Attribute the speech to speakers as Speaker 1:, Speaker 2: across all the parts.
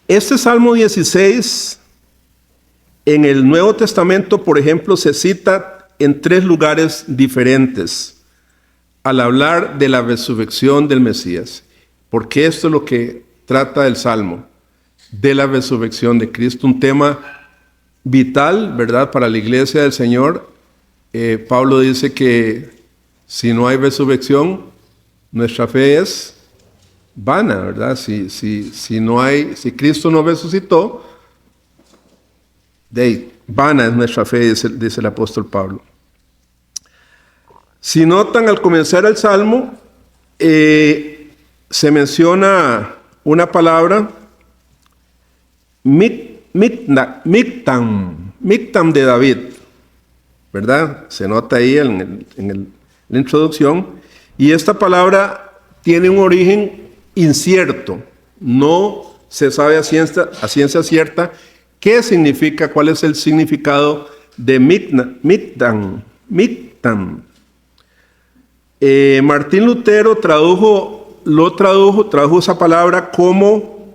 Speaker 1: Este Salmo 16, en el Nuevo Testamento, por ejemplo, se cita en 3 lugares diferentes al hablar de la resurrección del Mesías. Porque esto es lo que trata el Salmo, de la resurrección de Cristo, un tema vital, ¿verdad?, para la iglesia del Señor. Pablo dice que si no hay resurrección, nuestra fe es vana, ¿verdad? Si Cristo no resucitó, vana es nuestra fe, dice el apóstol Pablo. Si notan, al comenzar el Salmo, se menciona una palabra, Mictam de David, ¿verdad? Se nota ahí en la introducción. Y esta palabra tiene un origen incierto. No se sabe a ciencia cierta qué significa, cuál es el significado de Mictam. Martín Lutero tradujo esa palabra como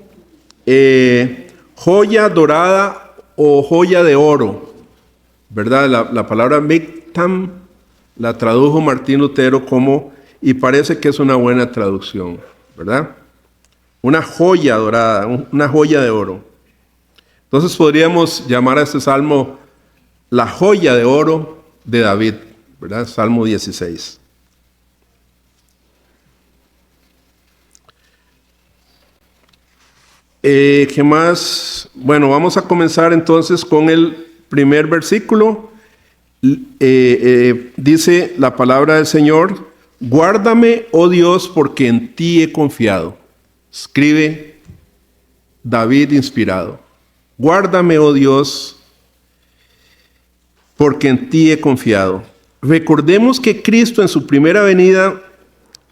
Speaker 1: joya dorada o joya de oro, ¿verdad? La palabra Mictam la tradujo Martín Lutero como, y parece que es una buena traducción, ¿verdad? Una joya dorada, una joya de oro. Entonces podríamos llamar a este salmo la joya de oro de David, ¿verdad? Salmo 16. ¿Qué más? Bueno, vamos a comenzar entonces con el primer versículo. Dice la palabra del Señor: guárdame, oh Dios, porque en ti he confiado. Escribe David inspirado. Guárdame, oh Dios, porque en ti he confiado. Recordemos que Cristo en su primera venida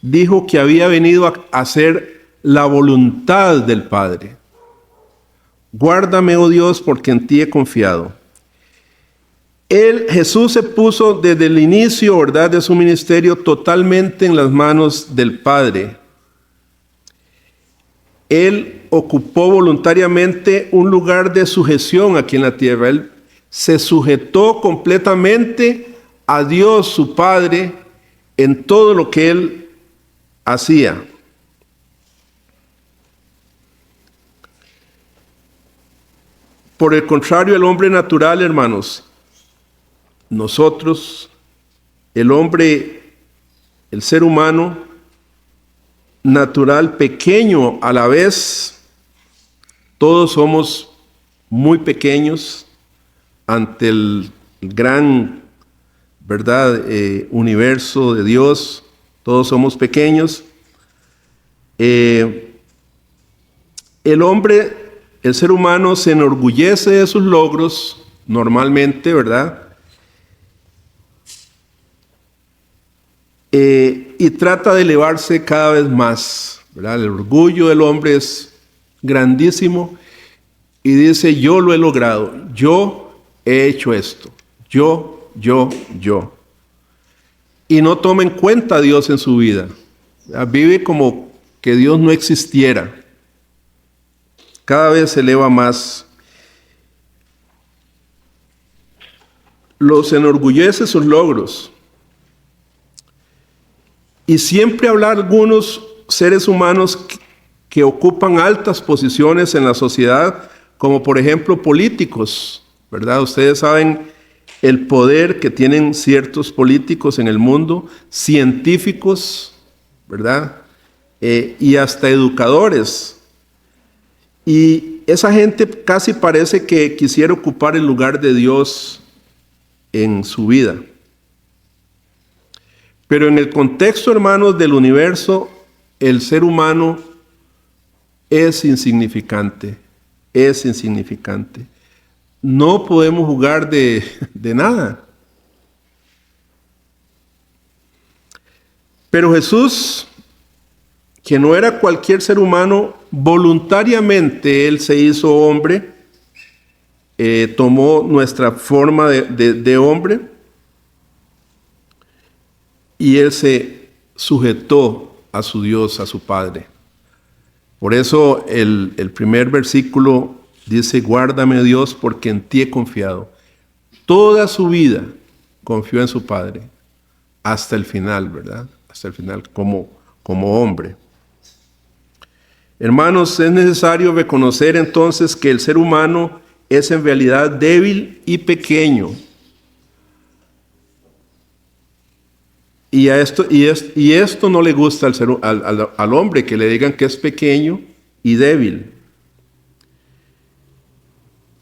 Speaker 1: dijo que había venido a hacer la voluntad del Padre. Guárdame, oh Dios, porque en ti he confiado. Jesús se puso desde el inicio, ¿verdad?, de su ministerio totalmente en las manos del Padre. Él ocupó voluntariamente un lugar de sujeción aquí en la tierra. Él se sujetó completamente a Dios, su Padre, en todo lo que él hacía. Por el contrario, el hombre natural, hermanos, nosotros, el ser humano natural, pequeño a la vez, todos somos muy pequeños ante el gran, ¿verdad?, universo de Dios. Todos somos pequeños. El ser humano se enorgullece de sus logros normalmente, ¿verdad? Y trata de elevarse cada vez más, ¿verdad? El orgullo del hombre es grandísimo y dice: yo lo he logrado, yo he hecho esto, yo. Y no toma en cuenta a Dios en su vida. Vive como que Dios no existiera. Cada vez se eleva más. Los enorgullece sus logros. Y siempre habrá algunos seres humanos que ocupan altas posiciones en la sociedad, como por ejemplo políticos, ¿verdad? Ustedes saben el poder que tienen ciertos políticos en el mundo, científicos, ¿verdad? Y hasta educadores. Y esa gente casi parece que quisiera ocupar el lugar de Dios en su vida. Pero en el contexto, hermanos, del universo, el ser humano es insignificante. No podemos jugar de nada. Pero Jesús, que no era cualquier ser humano, voluntariamente Él se hizo hombre, tomó nuestra forma de hombre, y Él se sujetó a su Dios, a su Padre. Por eso el primer versículo dice, guárdame Dios porque en ti he confiado. Toda su vida confió en su Padre, hasta el final, ¿verdad? Hasta el final, como hombre. Hermanos, es necesario reconocer entonces que el ser humano es en realidad débil y pequeño. Y esto no le gusta al hombre, que le digan que es pequeño y débil.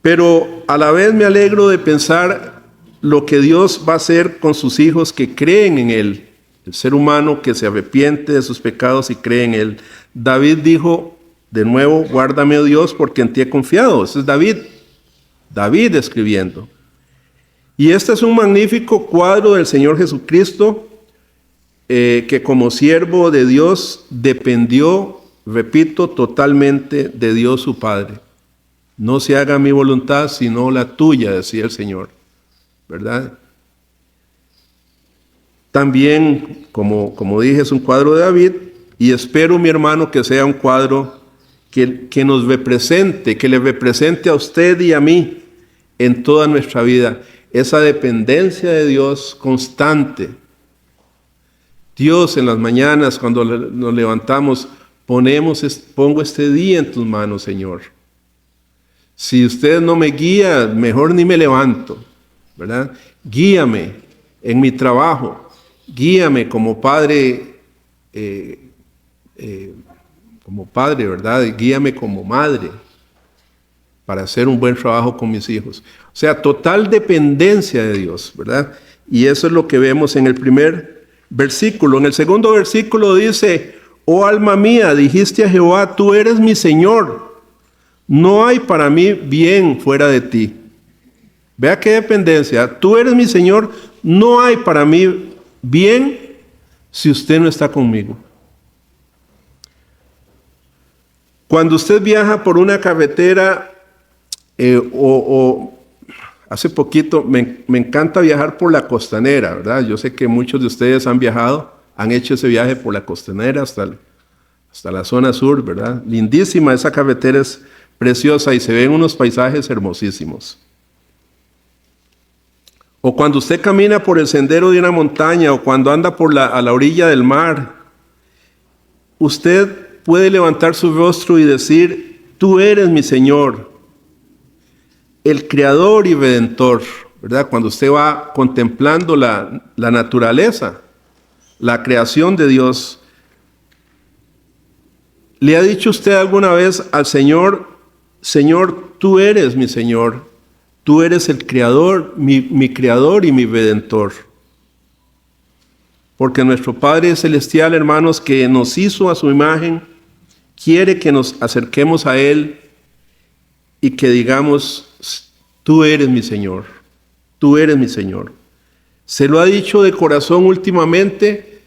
Speaker 1: Pero a la vez me alegro de pensar lo que Dios va a hacer con sus hijos que creen en Él. El ser humano que se arrepiente de sus pecados y cree en Él. David dijo, de nuevo, guárdame, oh Dios, porque en ti he confiado. Ese es David escribiendo. Y este es un magnífico cuadro del Señor Jesucristo, que como siervo de Dios dependió, repito, totalmente de Dios su Padre. No se haga mi voluntad, sino la tuya, decía el Señor, ¿verdad? También, como dije, es un cuadro de David, y espero, mi hermano, que sea un cuadro que nos represente, que le represente a usted y a mí en toda nuestra vida, esa dependencia de Dios constante. Dios, en las mañanas, cuando nos levantamos, pongo este día en tus manos, Señor. Si usted no me guía, mejor ni me levanto, ¿verdad? Guíame en mi trabajo, guíame como padre, ¿verdad? Guíame como madre para hacer un buen trabajo con mis hijos. O sea, total dependencia de Dios, ¿verdad? Y eso es lo que vemos en el primer versículo. En el segundo versículo dice, oh alma mía, dijiste a Jehová, tú eres mi Señor. No hay para mí bien fuera de ti. Vea qué dependencia. Tú eres mi Señor, no hay para mí bien si usted no está conmigo. Cuando usted viaja por una carretera hace poquito, me encanta viajar por la costanera, ¿verdad? Yo sé que muchos de ustedes han viajado, han hecho ese viaje por la costanera hasta la zona sur, ¿verdad? Lindísima, esa carretera es preciosa y se ven unos paisajes hermosísimos. O cuando usted camina por el sendero de una montaña o cuando anda a la orilla del mar, usted puede levantar su rostro y decir, tú eres mi Señor, el Creador y Redentor, ¿verdad? Cuando usted va contemplando la naturaleza, la creación de Dios, ¿le ha dicho usted alguna vez al Señor, Señor, tú eres mi Señor, tú eres el Creador, mi Creador y mi Redentor? Porque nuestro Padre Celestial, hermanos, que nos hizo a su imagen, quiere que nos acerquemos a Él y que digamos, tú eres mi Señor, tú eres mi Señor. Se lo ha dicho de corazón últimamente,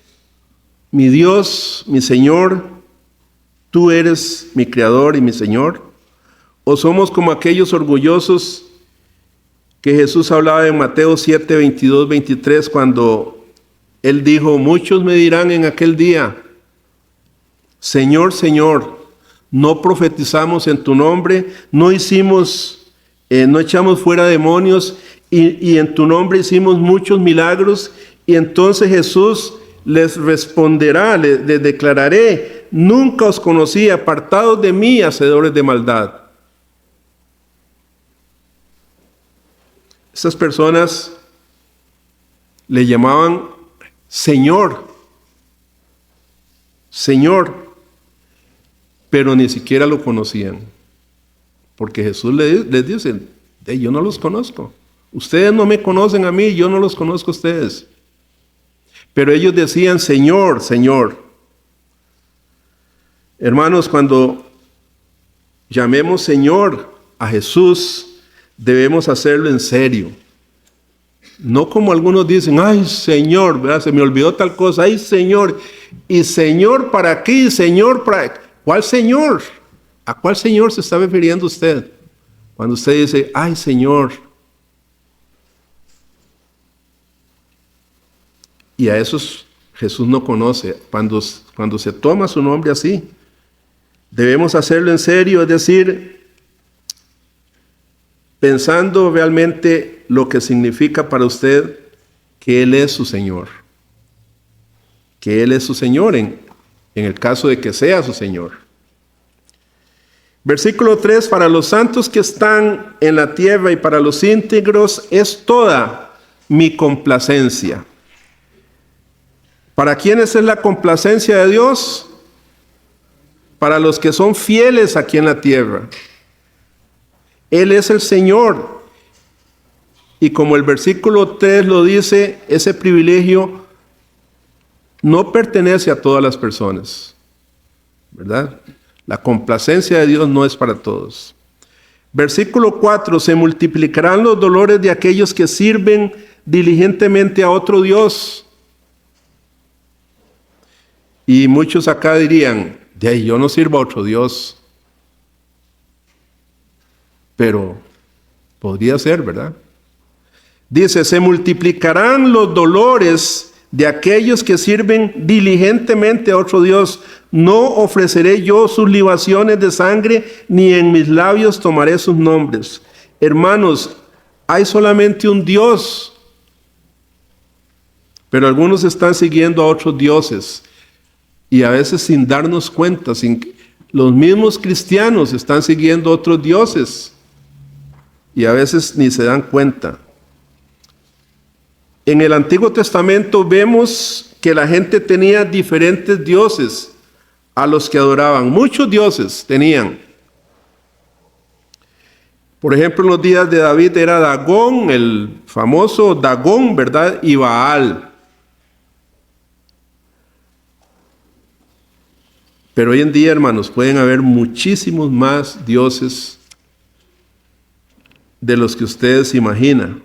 Speaker 1: mi Dios, mi Señor, tú eres mi Creador y mi Señor. ¿O somos como aquellos orgullosos que Jesús hablaba en Mateo 7, 22, 23, cuando Él dijo, muchos me dirán en aquel día, Señor, Señor, no profetizamos en tu nombre, no echamos fuera demonios y en tu nombre hicimos muchos milagros? Y entonces Jesús les responderá, les declararé, nunca os conocí, apartados de mí, hacedores de maldad. Estas personas le llamaban Señor, Señor, pero ni siquiera lo conocían. Porque Jesús les dice, yo no los conozco. Ustedes no me conocen a mí, yo no los conozco a ustedes. Pero ellos decían, Señor, Señor. Hermanos, cuando llamemos Señor a Jesús, debemos hacerlo en serio. No como algunos dicen, ay Señor, ¿verdad? Se me olvidó tal cosa, ay Señor. Y Señor para aquí, Señor para... ¿Cuál Señor? ¿A cuál Señor se está refiriendo usted? Cuando usted dice, ay Señor. Y a esos Jesús no conoce. Cuando se toma su nombre así, Debemos hacerlo en serio, es decir, pensando realmente lo que significa para usted que Él es su Señor. Que Él es su Señor en el caso de que sea su Señor. Versículo 3, para los santos que están en la tierra y para los íntegros es toda mi complacencia. ¿Para quiénes es la complacencia de Dios? Para los que son fieles aquí en la tierra. Él es el Señor. Y como el versículo 3 lo dice, ese privilegio no pertenece a todas las personas, ¿verdad? La complacencia de Dios no es para todos. Versículo 4, se multiplicarán los dolores de aquellos que sirven diligentemente a otro Dios. Y muchos acá dirían, de ahí yo no sirvo a otro Dios. Pero podría ser, ¿verdad? Dice, se multiplicarán los dolores de aquellos que sirven diligentemente a otro Dios. No ofreceré yo sus libaciones de sangre, ni en mis labios tomaré sus nombres. Hermanos, hay solamente un Dios, pero algunos están siguiendo a otros dioses, y a veces sin darnos cuenta, los mismos cristianos están siguiendo a otros dioses, y a veces ni se dan cuenta. En el Antiguo Testamento vemos que la gente tenía diferentes dioses a los que adoraban. Muchos dioses tenían. Por ejemplo, en los días de David era Dagón, el famoso Dagón, ¿verdad? Y Baal. Pero hoy en día, hermanos, pueden haber muchísimos más dioses de los que ustedes imaginan.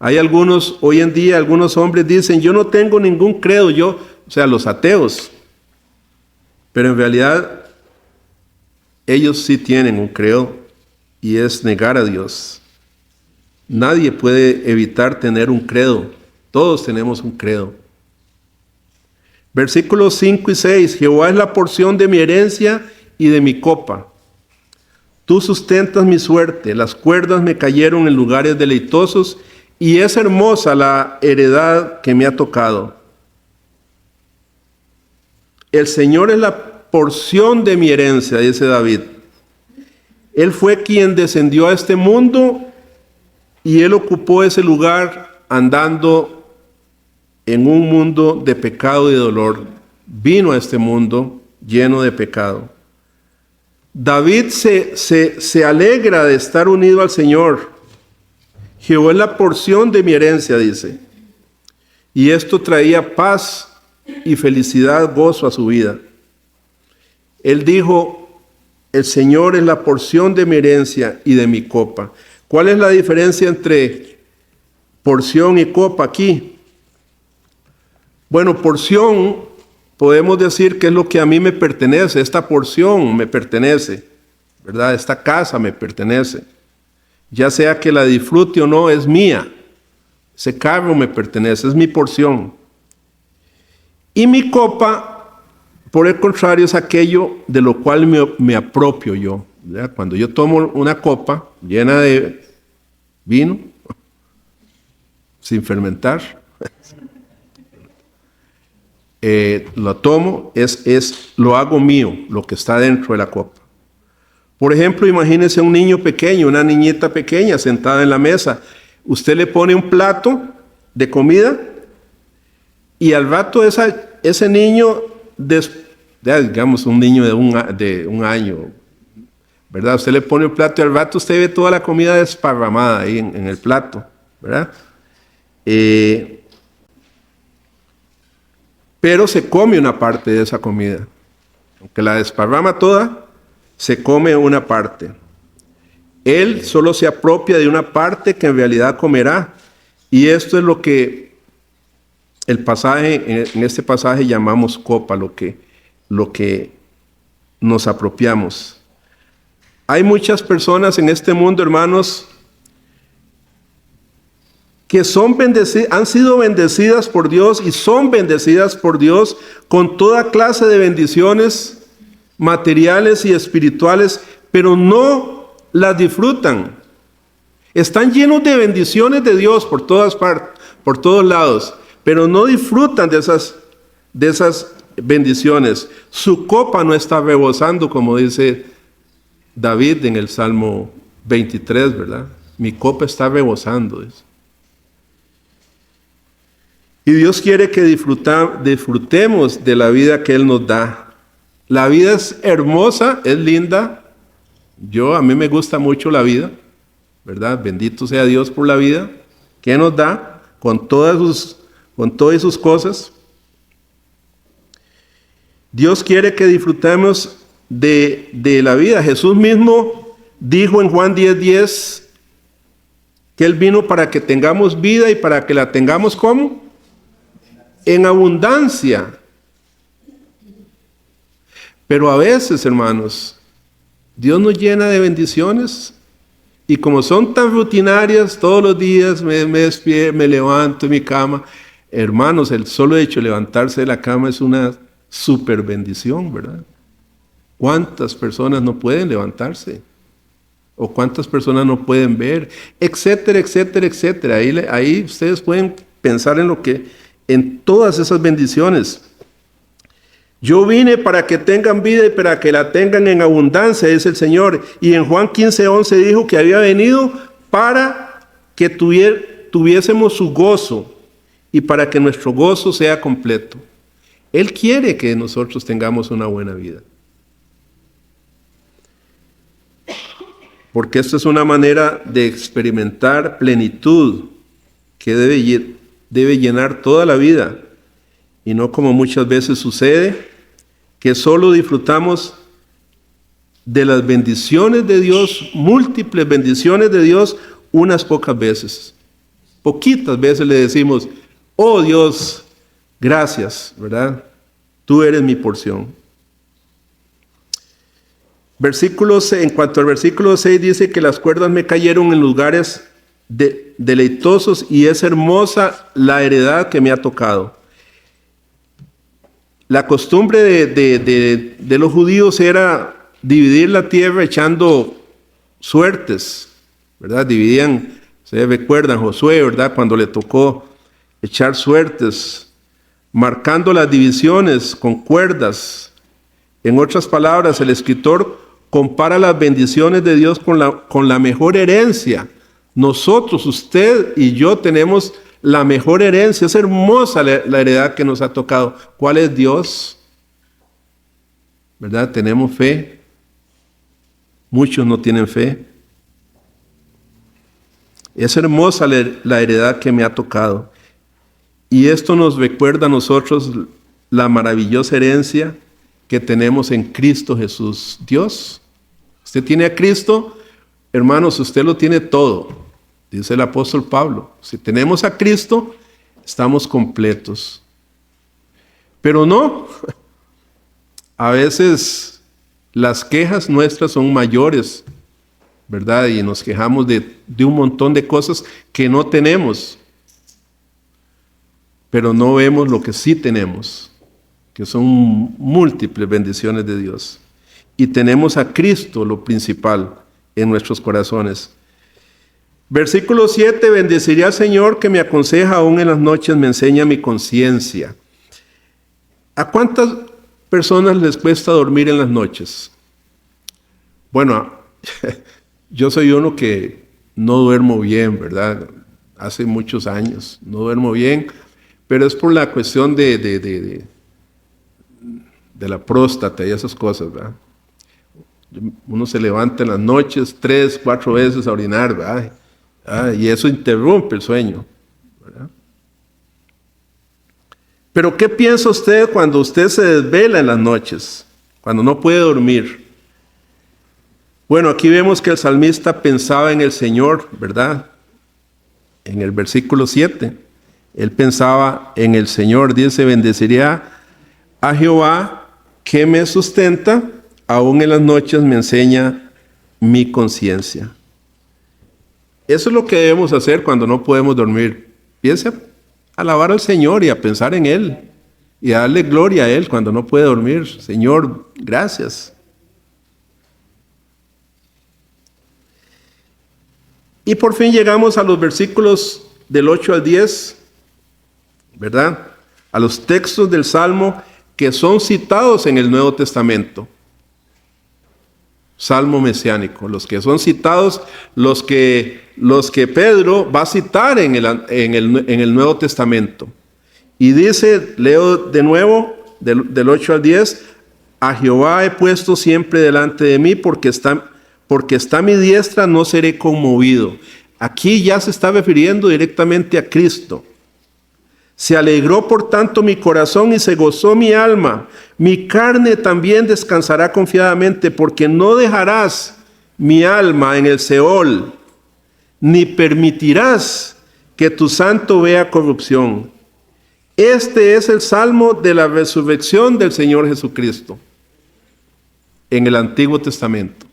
Speaker 1: Hay algunos, hoy en día, algunos hombres dicen, yo no tengo ningún credo, o sea, los ateos. Pero en realidad, ellos sí tienen un credo, y es negar a Dios. Nadie puede evitar tener un credo. Todos tenemos un credo. Versículos 5 y 6, Jehová es la porción de mi herencia y de mi copa. Tú sustentas mi suerte, las cuerdas me cayeron en lugares deleitosos, y es hermosa la heredad que me ha tocado. El Señor es la porción de mi herencia, dice David. Él fue quien descendió a este mundo y Él ocupó ese lugar andando en un mundo de pecado y de dolor. Vino a este mundo lleno de pecado. David se alegra de estar unido al Señor. Jehová es la porción de mi herencia, dice. Y esto traía paz y felicidad, gozo a su vida. Él dijo, el Señor es la porción de mi herencia y de mi copa. ¿Cuál es la diferencia entre porción y copa aquí? Bueno, porción, podemos decir que es lo que a mí me pertenece. Esta porción me pertenece, ¿verdad? Esta casa me pertenece. Ya sea que la disfrute o no, es mía. Ese carro me pertenece, es mi porción. Y mi copa, por el contrario, es aquello de lo cual me apropio yo. ¿Verdad? Cuando yo tomo una copa llena de vino, sin fermentar, lo tomo, lo hago mío, lo que está dentro de la copa. Por ejemplo, imagínense un niño pequeño, una niñita pequeña sentada en la mesa. Usted le pone un plato de comida y al rato ese niño, digamos un niño de un año, ¿verdad? Usted le pone un plato y al rato usted ve toda la comida desparramada ahí en el plato, ¿verdad? Pero se come una parte de esa comida. Aunque la desparrama toda, se come una parte. Él solo se apropia de una parte que en realidad comerá. Y esto es lo que en este pasaje llamamos copa, lo que nos apropiamos. Hay muchas personas en este mundo, hermanos, que han sido bendecidas por Dios y son bendecidas por Dios con toda clase de bendiciones materiales y espirituales, pero no las disfrutan. Están llenos de bendiciones de Dios por todas partes, por todos lados, pero no disfrutan de esas bendiciones. Su copa no está rebosando, como dice David en el Salmo 23, ¿verdad? Mi copa está rebosando. Y Dios quiere que disfrutemos de la vida que Él nos da. La vida es hermosa, es linda. A mí me gusta mucho la vida, ¿verdad? Bendito sea Dios por la vida que nos da con todas sus cosas. Dios quiere que disfrutemos de la vida. Jesús mismo dijo en Juan 10:10 que Él vino para que tengamos vida y para que la tengamos ¿cómo? En abundancia. Pero a veces, hermanos, Dios nos llena de bendiciones y como son tan rutinarias, todos los días me despierto, me levanto en mi cama. Hermanos, el solo hecho de levantarse de la cama es una super bendición, ¿verdad? ¿Cuántas personas no pueden levantarse? ¿O cuántas personas no pueden ver? Etcétera, etcétera, etcétera. Ahí ustedes pueden pensar en todas esas bendiciones. Yo vine para que tengan vida y para que la tengan en abundancia, dice el Señor. Y en Juan 15:11 dijo que había venido para que tuviésemos su gozo y para que nuestro gozo sea completo. Él quiere que nosotros tengamos una buena vida. Porque esta es una manera de experimentar plenitud que debe llenar toda la vida. Y no como muchas veces sucede, que solo disfrutamos de las bendiciones de Dios, múltiples bendiciones de Dios, unas pocas veces. Poquitas veces le decimos, oh Dios, gracias, Tú eres mi porción. En cuanto al versículo 6 dice que las cuerdas me cayeron en lugares deleitosos y es hermosa la heredad que me ha tocado. La costumbre de los judíos era dividir la tierra echando suertes, ¿verdad? Dividían, ustedes recuerdan Josué, ¿verdad? Cuando le tocó echar suertes, marcando las divisiones con cuerdas. En otras palabras, el escritor compara las bendiciones de Dios con la mejor herencia. Nosotros, usted y yo tenemos la mejor herencia. Es hermosa la heredad que nos ha tocado. ¿Cuál es Dios? ¿Verdad? Tenemos fe. Muchos no tienen fe. Es hermosa la heredad que me ha tocado. Y esto nos recuerda a nosotros la maravillosa herencia que tenemos en Cristo Jesús. Dios, usted tiene a Cristo, hermanos, usted lo tiene todo. Dice el apóstol Pablo, si tenemos a Cristo, estamos completos. Pero no, a veces las quejas nuestras son mayores, ¿verdad? Y nos quejamos de un montón de cosas que no tenemos, pero no vemos lo que sí tenemos, que son múltiples bendiciones de Dios. Y tenemos a Cristo, lo principal, en nuestros corazones. Versículo 7, bendeciré al Señor que me aconseja aún en las noches, me enseña mi conciencia. ¿A cuántas personas les cuesta dormir en las noches? Bueno, yo soy uno que no duermo bien, ¿verdad? Hace muchos años no duermo bien, pero es por la cuestión de la próstata y esas cosas, ¿verdad? Uno se levanta en las noches 3, 4 veces a orinar, ¿verdad? Y eso interrumpe el sueño, ¿verdad? Pero ¿qué piensa usted cuando usted se desvela en las noches? Cuando no puede dormir. Bueno, aquí vemos que el salmista pensaba en el Señor, ¿verdad? En el versículo 7, él pensaba en el Señor. Dice, bendeciré a Jehová que me sustenta, aún en las noches me enseña mi conciencia. Eso es lo que debemos hacer cuando no podemos dormir. Piensa a alabar al Señor y a pensar en Él. y darle gloria a Él cuando no puede dormir. Señor, gracias. Y por fin llegamos a los versículos del 8 al 10, ¿verdad? A los textos del Salmo que son citados en el Nuevo Testamento. Salmo mesiánico, los que son citados, los que Pedro va a citar en el Nuevo Testamento. Y dice, leo de nuevo, del 8 al 10, a Jehová he puesto siempre delante de mí, porque está a mi diestra, no seré conmovido. Aquí ya se está refiriendo directamente a Cristo. Se alegró por tanto mi corazón y se gozó mi alma. Mi carne también descansará confiadamente, porque no dejarás mi alma en el Seol, ni permitirás que tu santo vea corrupción. Este es el salmo de la resurrección del Señor Jesucristo en el Antiguo Testamento,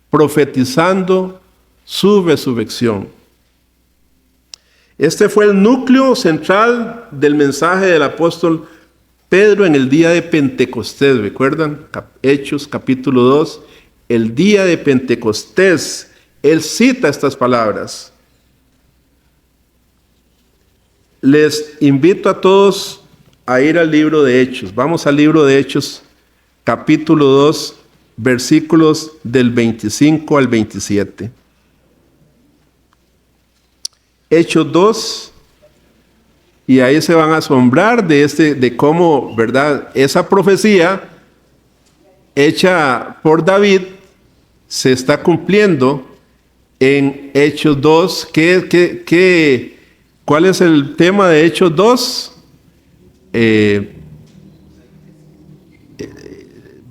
Speaker 1: profetizando su resurrección. Este fue el núcleo central del mensaje del apóstol Pedro en el día de Pentecostés. ¿Recuerdan? Hechos capítulo 2, el día de Pentecostés. Él cita estas palabras. Les invito a todos a ir al libro de Hechos. Vamos al libro de Hechos, capítulo 2, versículos del 25 al 27. Hechos 2, y ahí se van a asombrar de cómo, ¿verdad?, esa profecía hecha por David se está cumpliendo en Hechos 2. ¿Cuál es el tema de Hechos 2?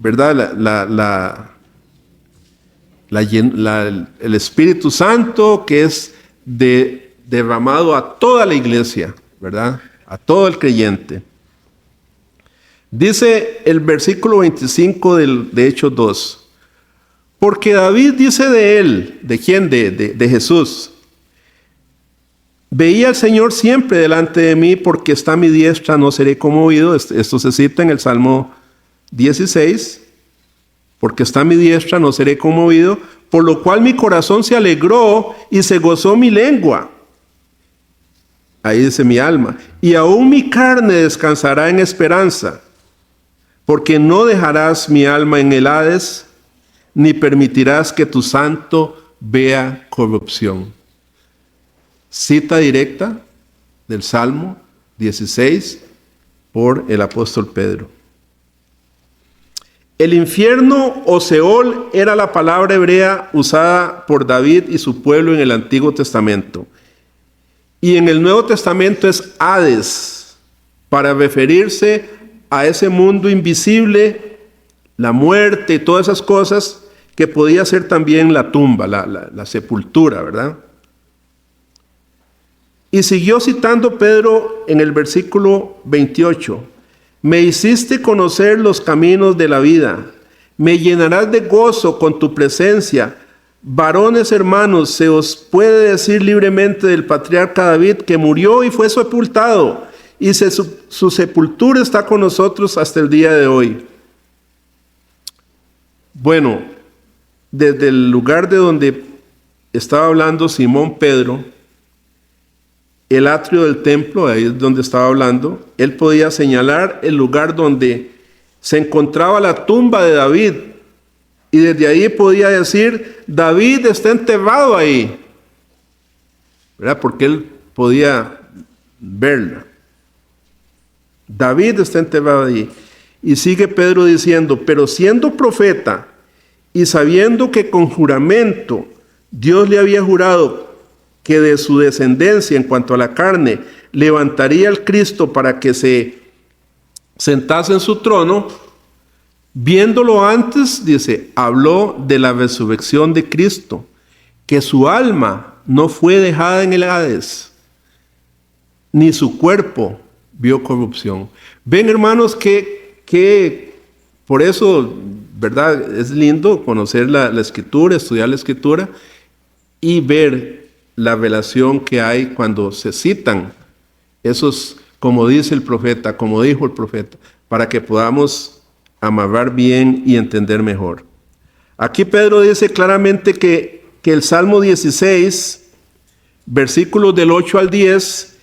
Speaker 1: ¿Verdad? El Espíritu Santo que es derramado a toda la iglesia, ¿verdad? A todo el creyente. Dice el versículo 25 de Hechos 2. Porque David dice de él, ¿de quién? De Jesús. Veía al Señor siempre delante de mí, porque está a mi diestra, no seré conmovido. Esto se cita en el Salmo 16. Porque está a mi diestra, no seré conmovido. Por lo cual mi corazón se alegró y se gozó mi lengua. Ahí dice mi alma. Y aún mi carne descansará en esperanza. Porque no dejarás mi alma en el Hades, ni permitirás que tu santo vea corrupción. Cita directa del Salmo 16 por el apóstol Pedro. El infierno o Seol era la palabra hebrea usada por David y su pueblo en el Antiguo Testamento. Y en el Nuevo Testamento es Hades, para referirse a ese mundo invisible, la muerte y todas esas cosas que podía ser también la tumba, la sepultura, ¿verdad? Y siguió citando Pedro en el versículo 28. Me hiciste conocer los caminos de la vida. Me llenarás de gozo con tu presencia. Varones hermanos, se os puede decir libremente del patriarca David, que murió y fue sepultado, y su sepultura está con nosotros hasta el día de hoy. Bueno, desde el lugar de donde estaba hablando Simón Pedro, el atrio del templo, ahí es donde estaba hablando, él podía señalar el lugar donde se encontraba la tumba de David. Y desde ahí podía decir, David está enterrado ahí, ¿verdad? Porque él podía verla. David está enterrado ahí. Y sigue Pedro diciendo, pero siendo profeta y sabiendo que con juramento Dios le había jurado que de su descendencia en cuanto a la carne levantaría al Cristo para que se sentase en su trono, viéndolo antes, dice, habló de la resurrección de Cristo, que su alma no fue dejada en el Hades, ni su cuerpo vio corrupción. Ven, hermanos, que por eso, ¿verdad? Es lindo conocer la Escritura, estudiar la Escritura y ver la relación que hay cuando se citan esos como dice el profeta, como dijo el profeta, para que podamos amarrar bien y entender mejor. Aquí Pedro dice claramente que el Salmo 16, versículos del 8 al 10,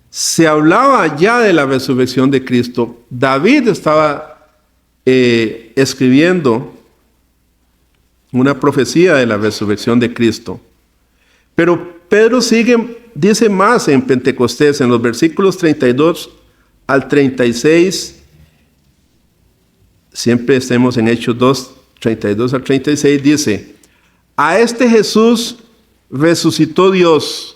Speaker 1: se hablaba ya de la resurrección de Cristo. David estaba escribiendo una profecía de la resurrección de Cristo. Pero Pedro dice más en Pentecostés, en los versículos 32 al 36, siempre estemos en Hechos 2, 32 al 36, dice: a este Jesús resucitó Dios.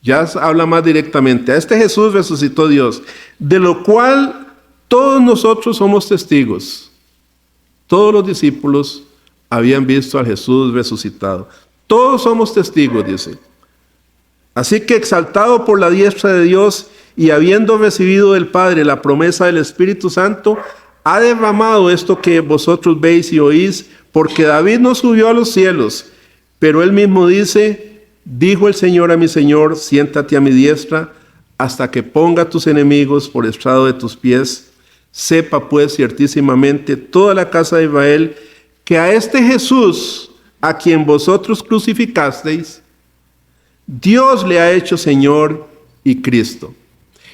Speaker 1: Ya habla más directamente. A este Jesús resucitó Dios, de lo cual todos nosotros somos testigos. Todos los discípulos habían visto a Jesús resucitado. Todos somos testigos, dice. Así que, exaltado por la diestra de Dios y habiendo recibido del Padre la promesa del Espíritu Santo, ha derramado esto que vosotros veis y oís, porque David no subió a los cielos, pero él mismo dice: dijo el Señor a mi Señor, siéntate a mi diestra, hasta que ponga a tus enemigos por estrado de tus pies. Sepa pues ciertísimamente toda la casa de Israel, que a este Jesús, a quien vosotros crucificasteis, Dios le ha hecho Señor y Cristo.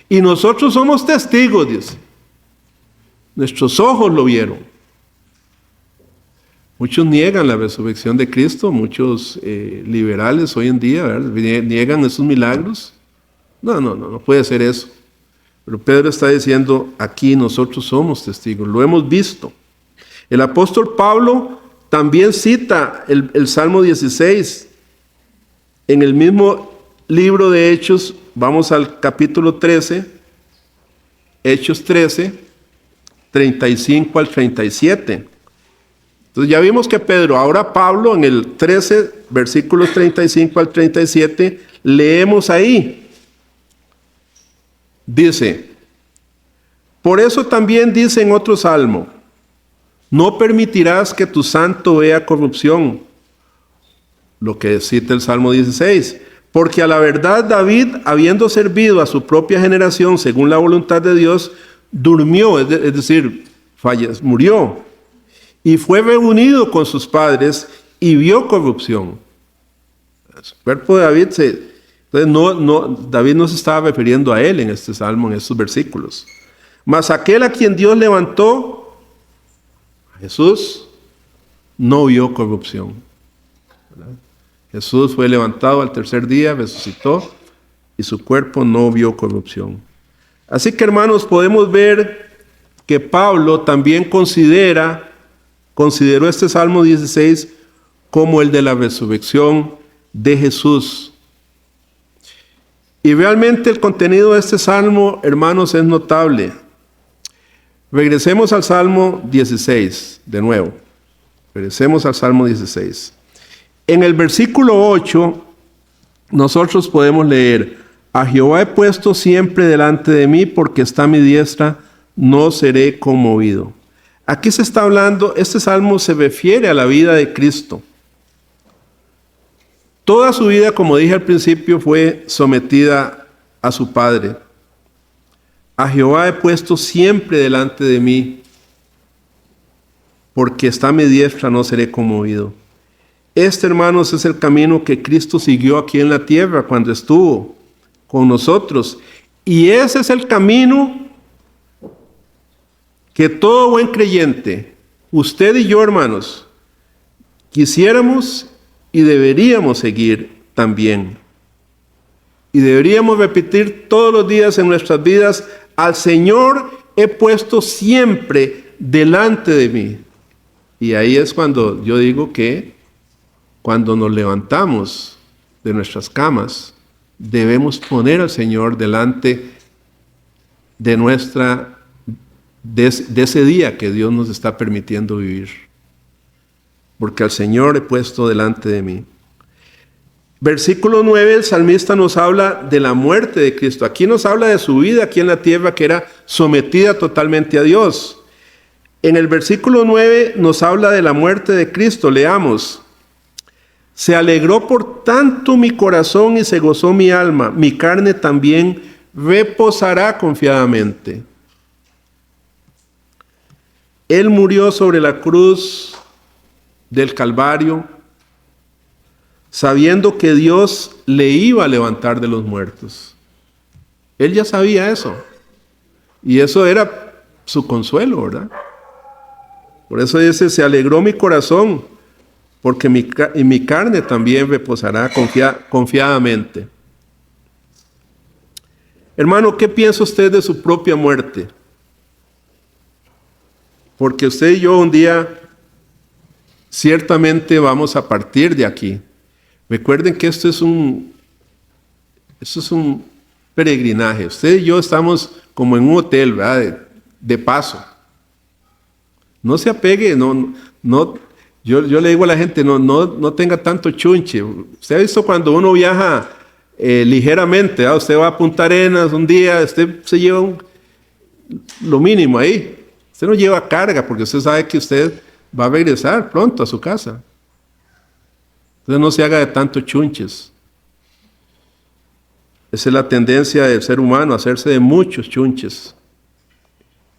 Speaker 1: Y nosotros somos testigos, dice. Nuestros ojos lo vieron. Muchos niegan la resurrección de Cristo, muchos liberales hoy en día, ¿verdad?, niegan esos milagros. No puede ser eso. Pero Pedro está diciendo, aquí nosotros somos testigos, lo hemos visto. El apóstol Pablo también cita el Salmo 16. En el mismo libro de Hechos, vamos al capítulo 13, Hechos 13, 35 al 37. Entonces ya vimos que Pedro, ahora Pablo, en el 13, versículos 35 al 37, leemos ahí. Dice: por eso también dice en otro salmo: no permitirás que tu santo vea corrupción. Lo que cita el Salmo 16. Porque a la verdad David, habiendo servido a su propia generación según la voluntad de Dios, durmió, es decir, murió, y fue reunido con sus padres y vio corrupción. El cuerpo de David entonces David no se estaba refiriendo a él en este salmo, en estos versículos. Mas aquel a quien Dios levantó, Jesús, no vio corrupción. ¿Verdad? Jesús fue levantado al tercer día, resucitó, y su cuerpo no vio corrupción. Así que, hermanos, podemos ver que Pablo también consideró este Salmo 16 como el de la resurrección de Jesús. Y realmente el contenido de este Salmo, hermanos, es notable. Regresemos al Salmo 16, de nuevo. Regresemos al Salmo 16. En el versículo 8, nosotros podemos leer: a Jehová he puesto siempre delante de mí, porque está a mi diestra, no seré conmovido. Aquí se está hablando, este salmo se refiere a la vida de Cristo. Toda su vida, como dije al principio, fue sometida a su Padre. A Jehová he puesto siempre delante de mí, porque está a mi diestra, no seré conmovido. Este, hermanos, es el camino que Cristo siguió aquí en la tierra cuando estuvo con nosotros. Y ese es el camino que todo buen creyente, usted y yo, hermanos, quisiéramos y deberíamos seguir también. Y deberíamos repetir todos los días en nuestras vidas: al Señor he puesto siempre delante de mí. Y ahí es cuando yo digo que cuando nos levantamos de nuestras camas, debemos poner al Señor delante de ese día que Dios nos está permitiendo vivir. Porque al Señor he puesto delante de mí. Versículo 9, el salmista nos habla de la muerte de Cristo. Aquí nos habla de su vida aquí en la tierra, que era sometida totalmente a Dios. En el versículo 9 nos habla de la muerte de Cristo. Leamos: se alegró por tanto mi corazón y se gozó mi alma, mi carne también reposará confiadamente. Él murió sobre la cruz del Calvario, sabiendo que Dios le iba a levantar de los muertos. Él ya sabía eso. Y eso era su consuelo, ¿verdad? Por eso dice, se alegró mi corazón, porque mi carne también reposará confiadamente. Hermano, ¿qué piensa usted de su propia muerte? Porque usted y yo un día ciertamente vamos a partir de aquí. Recuerden que esto es un peregrinaje. Usted y yo estamos como en un hotel, ¿verdad? De paso. No se apegue, yo le digo a la gente, no tenga tanto chunche. Usted ha visto cuando uno viaja ligeramente, ¿verdad? Usted va a Punta Arenas un día, usted se lleva lo mínimo ahí. Usted no lleva carga porque usted sabe que usted va a regresar pronto a su casa. Entonces no se haga de tanto chunches. Esa es la tendencia del ser humano, hacerse de muchos chunches.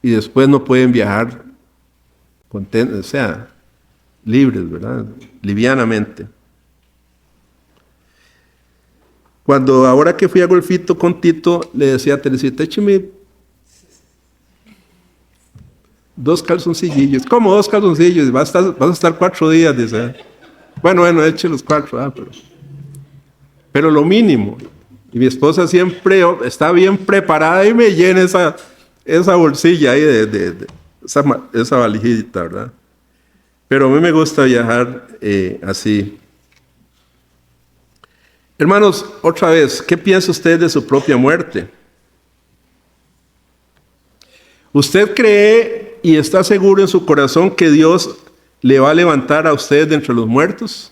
Speaker 1: Y después no pueden viajar libres, ¿verdad? Livianamente. Ahora que fui a Golfito con Tito, le decía a Teresita, écheme 2 calzoncillos. ¿Cómo 2 calzoncillos? Vas a estar 4 días, dice. Bueno, eche los 4, pero lo mínimo. Y mi esposa siempre está bien preparada y me llena esa bolsilla ahí esa valijita, ¿verdad? Pero a mí me gusta viajar así. Hermanos, otra vez, ¿qué piensa usted de su propia muerte? ¿Usted cree y está seguro en su corazón que Dios le va a levantar a usted de entre los muertos?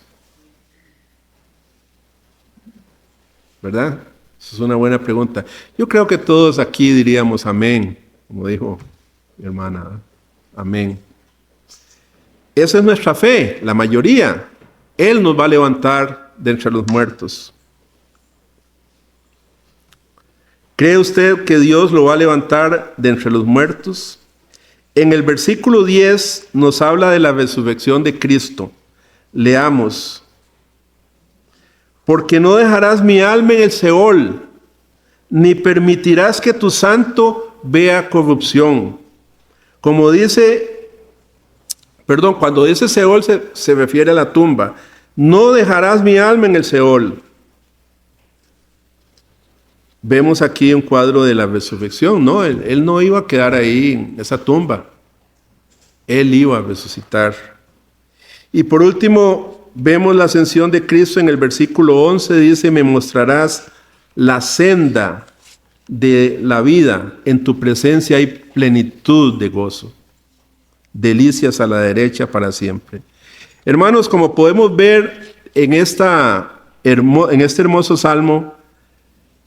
Speaker 1: ¿Verdad? Esa es una buena pregunta. Yo creo que todos aquí diríamos amén, como dijo mi hermana. Amén. Esa es nuestra fe, la mayoría. Él nos va a levantar de entre los muertos. ¿Cree usted que Dios lo va a levantar de entre los muertos? En el versículo 10 nos habla de la resurrección de Cristo. Leamos. Porque no dejarás mi alma en el Seol, ni permitirás que tu santo vea corrupción. Cuando dice Seol se refiere a la tumba. No dejarás mi alma en el Seol. Vemos aquí un cuadro de la resurrección, ¿no? Él no iba a quedar ahí en esa tumba. Él iba a resucitar. Y por último, vemos la ascensión de Cristo en el versículo 11. Dice, me mostrarás la senda de la vida. En tu presencia hay plenitud de gozo. Delicias a la derecha para siempre. Hermanos, como podemos ver en este hermoso salmo,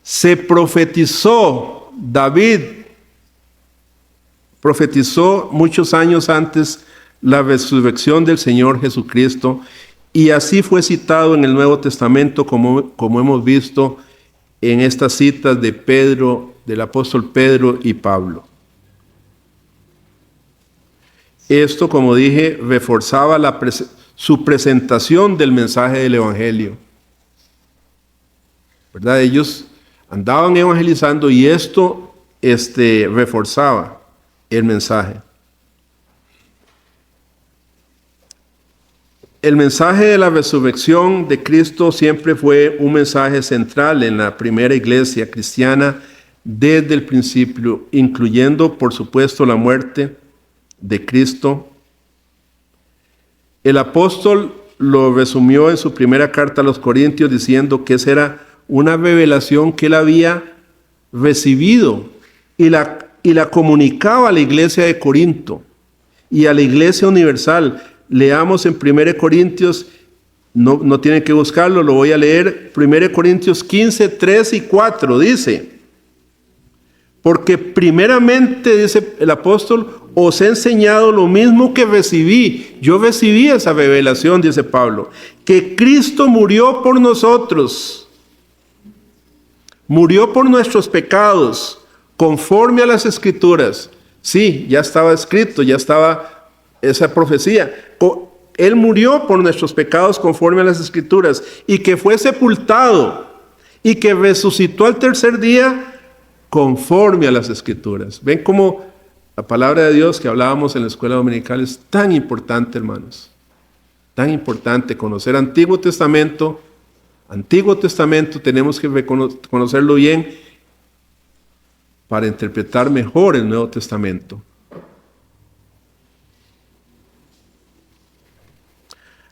Speaker 1: se profetizó, David profetizó muchos años antes la resurrección del Señor Jesucristo, y así fue citado en el Nuevo Testamento, como hemos visto en estas citas de Pedro, del apóstol Pedro y Pablo. Esto, como dije, reforzaba su presentación del mensaje del Evangelio. ¿Verdad? Ellos andaban evangelizando y esto reforzaba el mensaje. El mensaje de la resurrección de Cristo siempre fue un mensaje central en la primera iglesia cristiana desde el principio, incluyendo, por supuesto, la muerte de Cristo. El apóstol lo resumió en su primera carta a los Corintios diciendo que esa era una revelación que él había recibido y la comunicaba a la iglesia de Corinto y a la iglesia universal. Leamos en 1 Corintios, no tienen que buscarlo, lo voy a leer. 1 Corintios 15, 3 y 4 dice, porque primeramente, dice el apóstol, os he enseñado lo mismo que recibí. Yo recibí esa revelación, dice Pablo, que Cristo murió por nosotros, Murió por nuestros pecados, conforme a las Escrituras. Sí, ya estaba escrito, ya estaba esa profecía. Él murió por nuestros pecados conforme a las Escrituras, y que fue sepultado, y que resucitó al tercer día conforme a las Escrituras. ¿Ven cómo la palabra de Dios que hablábamos en la escuela dominical es tan importante, hermanos? Tan importante conocer Antiguo Testamento, tenemos que conocerlo bien para interpretar mejor el Nuevo Testamento.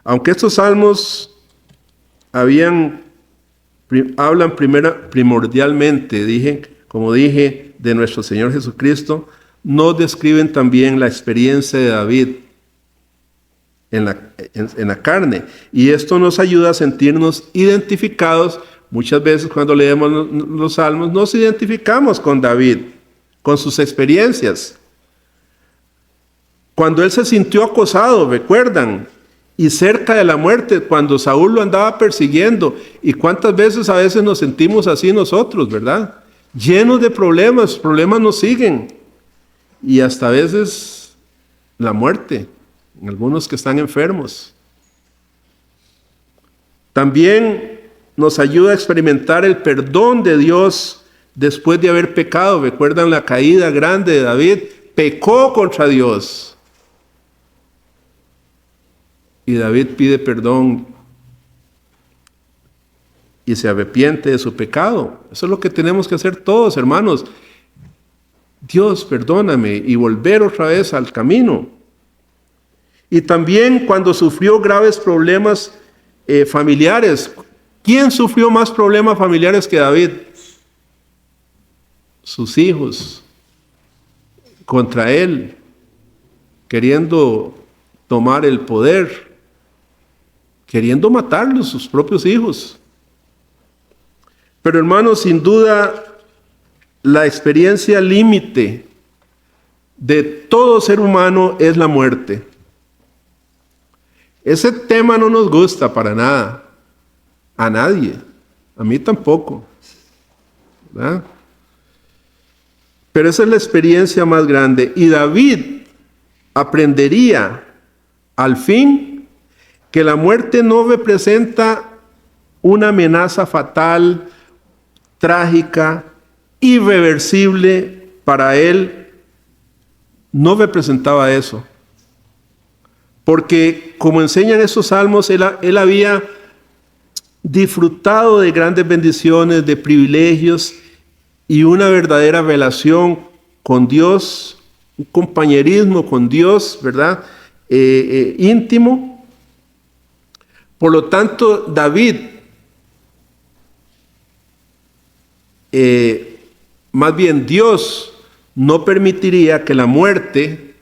Speaker 1: Aunque estos salmos hablan primordialmente, como dije, de nuestro Señor Jesucristo, nos describen también la experiencia de David en la carne. Y esto nos ayuda a sentirnos identificados. Muchas veces cuando leemos los salmos nos identificamos con David, con sus experiencias. Cuando él se sintió acosado, recuerdan, y cerca de la muerte, cuando Saúl lo andaba persiguiendo. Y cuántas veces a veces nos sentimos así nosotros, ¿verdad? Llenos de problemas, problemas nos siguen. Y hasta a veces la muerte, en algunos que están enfermos. También nos ayuda a experimentar el perdón de Dios después de haber pecado. ¿Recuerdan la caída grande de David? Pecó contra Dios. Y David pide perdón y se arrepiente de su pecado. Eso es lo que tenemos que hacer todos, hermanos. Dios, perdóname, y volver otra vez al camino. Y también cuando sufrió graves problemas familiares. ¿Quién sufrió más problemas familiares que David? Sus hijos contra él, queriendo tomar el poder, queriendo matarlos, sus propios hijos. Pero hermanos, sin duda, la experiencia límite de todo ser humano es la muerte. Ese tema no nos gusta para nada, a nadie, a mí tampoco, ¿verdad? Pero esa es la experiencia más grande. Y David aprendería al fin que la muerte no representa una amenaza fatal, trágica, irreversible. Para él no representaba eso. Porque como enseñan estos salmos, él había disfrutado de grandes bendiciones, de privilegios y una verdadera relación con Dios, un compañerismo con Dios, ¿verdad? Íntimo. Por lo tanto, David, más bien Dios, no permitiría que la muerte,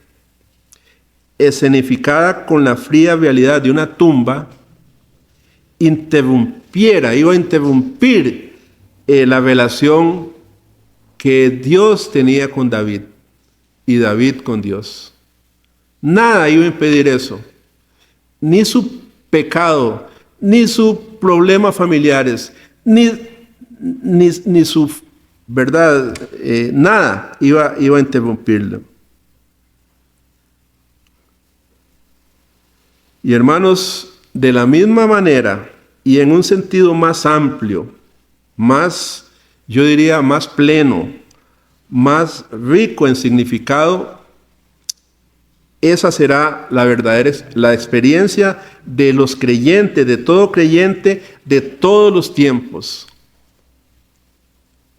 Speaker 1: escenificada con la fría realidad de una tumba, iba a interrumpir la relación que Dios tenía con David y David con Dios. Nada iba a impedir eso, ni su pecado, ni sus problemas familiares, ni su verdad, nada iba a interrumpirlo. Y hermanos, de la misma manera y en un sentido más amplio, más, yo diría, más pleno, más rico en significado, esa será la experiencia de los creyentes, de todo creyente, de todos los tiempos.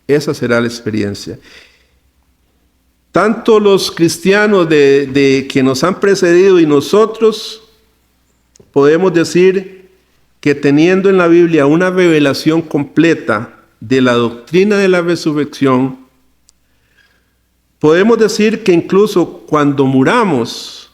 Speaker 1: Esa será la experiencia. Tanto los cristianos de que nos han precedido y nosotros podemos decir que teniendo en la Biblia una revelación completa de la doctrina de la resurrección, podemos decir que incluso cuando muramos,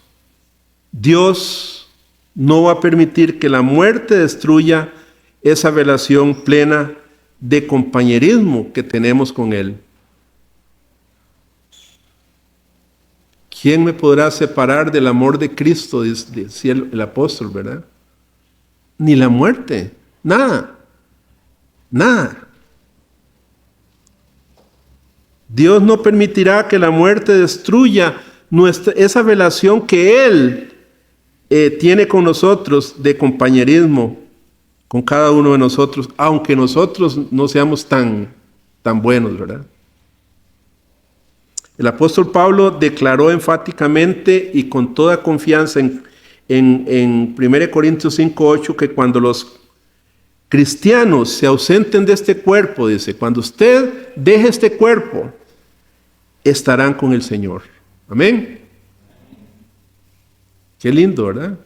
Speaker 1: Dios no va a permitir que la muerte destruya esa relación plena de compañerismo que tenemos con Él. ¿Quién me podrá separar del amor de Cristo? Decía el apóstol, ¿verdad? Ni la muerte, nada, nada. Dios no permitirá que la muerte destruya esa relación que Él tiene con nosotros de compañerismo, con cada uno de nosotros, aunque nosotros no seamos tan buenos, ¿verdad? El apóstol Pablo declaró enfáticamente y con toda confianza en 1 Corintios 5:8 que cuando los cristianos se ausenten de este cuerpo, dice, cuando usted deje este cuerpo, estarán con el Señor. Amén. Qué lindo, ¿verdad?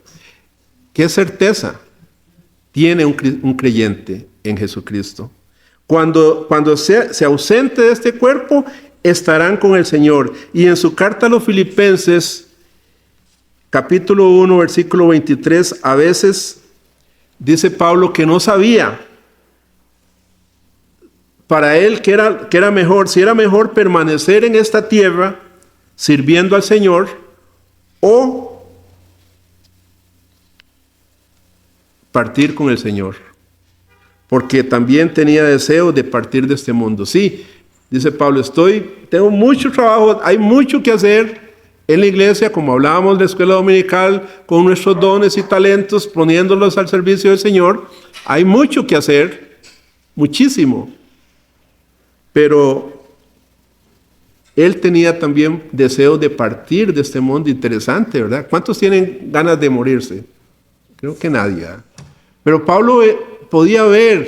Speaker 1: Qué certeza tiene un creyente en Jesucristo. Cuando se ausente de este cuerpo, estarán con el Señor. Y en su carta a los Filipenses, capítulo 1, versículo 23, a veces dice Pablo que no sabía para él que era mejor, si era mejor permanecer en esta tierra sirviendo al Señor o partir con el Señor. Porque también tenía deseo de partir de este mundo. Sí, dice Pablo, tengo mucho trabajo, hay mucho que hacer en la iglesia, como hablábamos de la escuela dominical, con nuestros dones y talentos, poniéndolos al servicio del Señor. Hay mucho que hacer, muchísimo. Pero él tenía también deseo de partir de este mundo. Interesante, ¿verdad? ¿Cuántos tienen ganas de morirse? Creo que nadie, ¿verdad? Pero Pablo podía ver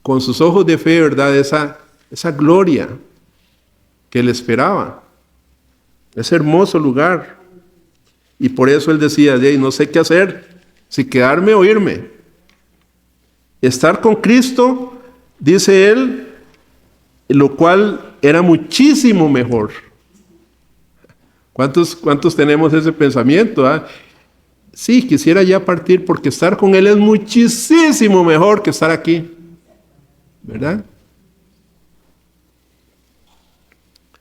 Speaker 1: con sus ojos de fe, ¿verdad? Esa gloria que le esperaba. Ese hermoso lugar. Y por eso él decía, no sé qué hacer, si quedarme o irme. Estar con Cristo, dice él, lo cual era muchísimo mejor. ¿Cuántos tenemos ese pensamiento? Sí, quisiera ya partir porque estar con Él es muchísimo mejor que estar aquí, ¿verdad?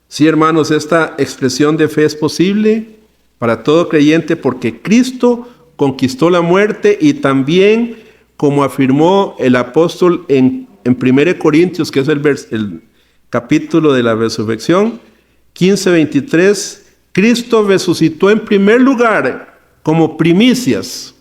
Speaker 1: Sí, hermanos, esta expresión de fe es posible para todo creyente porque Cristo conquistó la muerte y también, como afirmó el apóstol en 1 Corintios, que es el capítulo de la resurrección, 15:23, Cristo resucitó en primer lugar como primicias,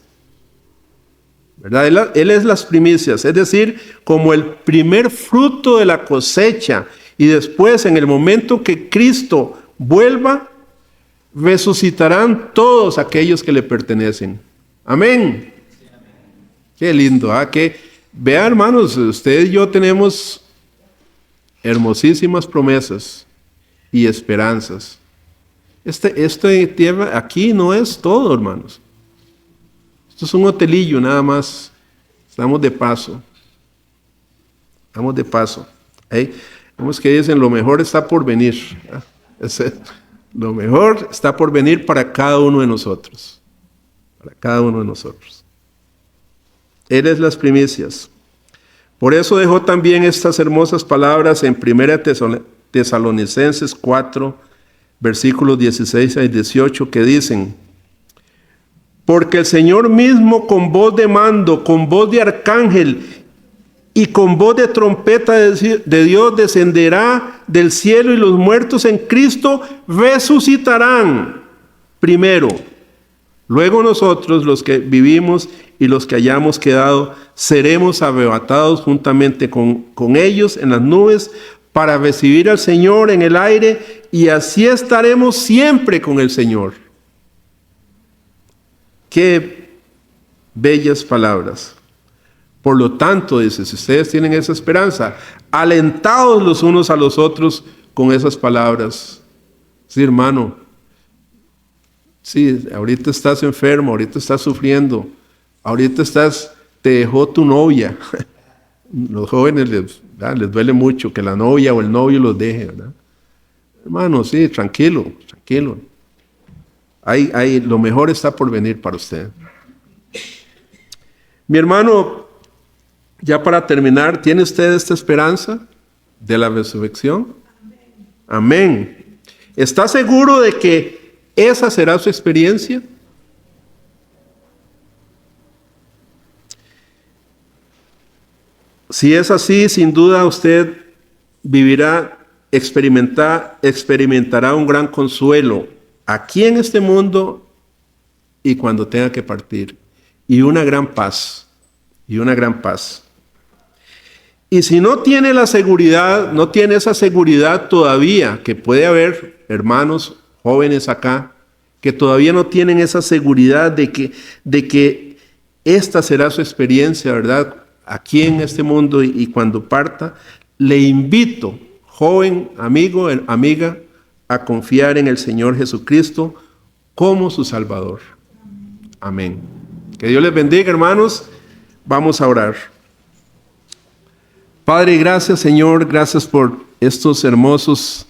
Speaker 1: ¿verdad? Él es las primicias, es decir, como el primer fruto de la cosecha. Y después, en el momento que Cristo vuelva, resucitarán todos aquellos que le pertenecen. Amén. Qué lindo, vean, hermanos, ustedes y yo tenemos hermosísimas promesas y esperanzas. Esta tierra aquí no es todo, hermanos. Esto es un hotelillo nada más. Estamos de paso. Estamos de paso. Vemos que dicen, lo mejor está por venir. Lo mejor está por venir para cada uno de nosotros. Para cada uno de nosotros. Él es las primicias. Por eso dejó también estas hermosas palabras en 1 Tesalonicenses 4, versículos 16 al 18, que dicen, porque el Señor mismo con voz de mando, con voz de arcángel y con voz de trompeta de Dios descenderá del cielo y los muertos en Cristo resucitarán primero. Luego nosotros, los que vivimos y los que hayamos quedado, seremos arrebatados juntamente con ellos en las nubes para recibir al Señor en el aire y así estaremos siempre con el Señor. Qué bellas palabras. Por lo tanto, dice, si ustedes tienen esa esperanza, alentados los unos a los otros con esas palabras. Sí, hermano. Sí, ahorita estás enfermo, ahorita estás sufriendo, ahorita te dejó tu novia. Los jóvenes les duele mucho que la novia o el novio los deje, ¿verdad? Hermano, sí, tranquilo. Lo mejor está por venir para usted. Mi hermano, ya para terminar, ¿tiene usted esta esperanza de la resurrección? Amén. ¿Está seguro de que esa será su experiencia? Si es así, sin duda usted experimentará un gran consuelo aquí en este mundo y cuando tenga que partir. Y una gran paz. Y si no tiene la seguridad, no tiene esa seguridad todavía, que puede haber hermanos jóvenes acá, que todavía no tienen esa seguridad de que esta será su experiencia, ¿verdad? Aquí en este mundo y cuando parta, le invito, joven, amigo, amiga, a confiar en el Señor Jesucristo como su Salvador. Amén. Que Dios les bendiga, hermanos. Vamos a orar. Padre, gracias, Señor, gracias por estos hermosos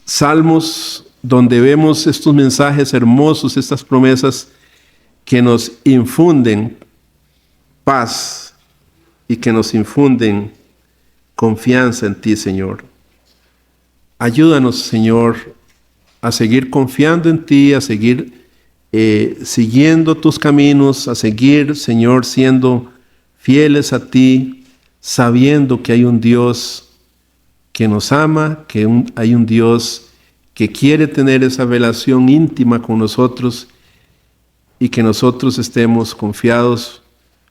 Speaker 1: salmos donde vemos estos mensajes hermosos, estas promesas que nos infunden paz y que nos infunden confianza en ti, Señor. Ayúdanos, Señor, a seguir confiando en ti, a seguir siguiendo tus caminos, a seguir, Señor, siendo fieles a ti, sabiendo que hay un Dios que nos ama, que hay un Dios que quiere tener esa relación íntima con nosotros y que nosotros estemos confiados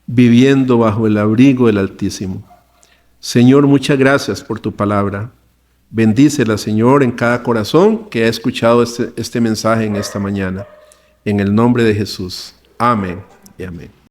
Speaker 1: viviendo bajo el abrigo del Altísimo. Señor, muchas gracias por tu palabra. Bendícela, Señor, en cada corazón que ha escuchado este mensaje en esta mañana. En el nombre de Jesús. Amén y amén.